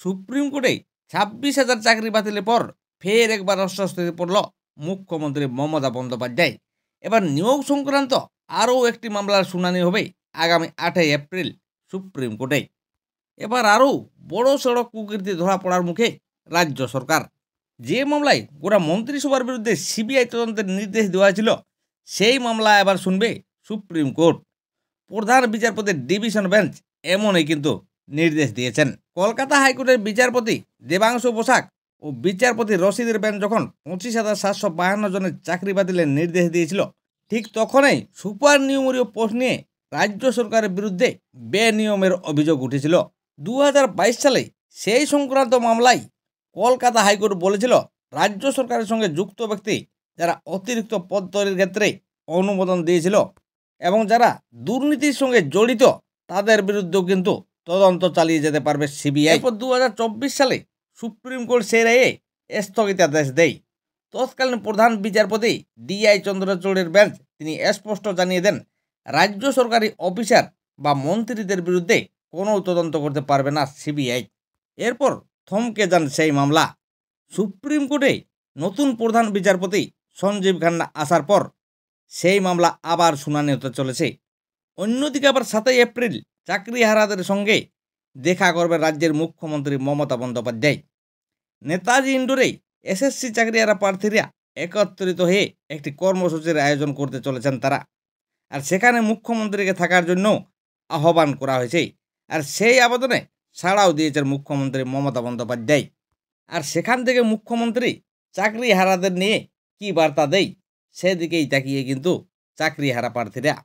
Supreme কোর্টে 26,000 চাকরি বাতিলের পর ফের একবার অস্বস্তিতে পড়ল মুখ্যমন্ত্রী মমতা বন্দ্যোপাধ্যায়। এবার নিয়োগ সংক্রান্ত আরও একটি মামলার শুনানি হবে আগামী 8 এপ্রিল সুপ্রিম কোর্টে। এবার আরও বড় সড়ক কুকীর্তি ধরা পড়ার মুখে রাজ্য সরকার। যে মামলায় গোটা মন্ত্রিসভার বিরুদ্ধে সিবিআই তদন্তের নির্দেশ দেওয়া ছিল, সেই মামলা এবার শুনবে সুপ্রিম কোর্ট। প্রধান বিচারপতির ডিভিশন বেঞ্চ এমনই কিন্তু নির্দেশ দিয়েছেন। কলকাতা হাইকোর্টের বিচারপতি দেবাংশু বসাক ও বিচারপতি রশিদের বেঞ্চ যখন 25,752 জনের চাকরি বাতিলের নির্দেশ দিয়েছিল, ঠিক তখনই সুপার নিউমেরীয় পোস্ট নিয়ে রাজ্য সরকারের বিরুদ্ধে বেনিয়মের অভিযোগ উঠেছিল। 2022 সালে সেই সংক্রান্ত মামলায় কলকাতা হাইকোর্ট বলেছিল, রাজ্য সরকারের সঙ্গে যুক্ত ব্যক্তি যারা অতিরিক্ত পদ তৈরির ক্ষেত্রে অনুমোদন দিয়েছিল এবং যারা দুর্নীতির সঙ্গে জড়িত, তাদের বিরুদ্ধেও কিন্তু তদন্ত চালিয়ে যেতে পারবে সিবিআই। এরপর 2024 সালে সুপ্রিম কোর্ট সেই রায়ে স্থগিতাদেশ দেয়। তৎকালীন প্রধান বিচারপতি DI চন্দ্রচূড়ের বেঞ্চ তিনি স্পষ্ট জানিয়ে দেন, রাজ্য সরকারি অফিসার বা মন্ত্রীদের বিরুদ্ধে কোনো তদন্ত করতে পারবে না সিবিআই। এরপর থমকে যান সেই মামলা। সুপ্রিম কোর্টে নতুন প্রধান বিচারপতি সঞ্জীব খান্না আসার পর সেই মামলা আবার শুনানি হতে চলেছে। অন্যদিকে আবার 7 এপ্রিল চাকরিহারাদের সঙ্গে দেখা করবে রাজ্যের মুখ্যমন্ত্রী মমতা বন্দ্যোপাধ্যায়। নেতাজি ইন্ডোরে SSC চাকরিহারা প্রার্থীরা একত্রিত হয়ে একটি কর্মসূচির আয়োজন করতে চলেছেন তারা। আর সেখানে মুখ্যমন্ত্রীকে থাকার জন্য আহ্বান করা হয়েছে। আর সেই আবেদনে সাড়াও দিয়েছেন মুখ্যমন্ত্রী মমতা বন্দ্যোপাধ্যায়। আর সেখান থেকে মুখ্যমন্ত্রী চাকরিহারাদের নিয়ে কী বার্তা দেয়, সেদিকেই তাকিয়ে কিন্তু চাকরিহারা প্রার্থীরা।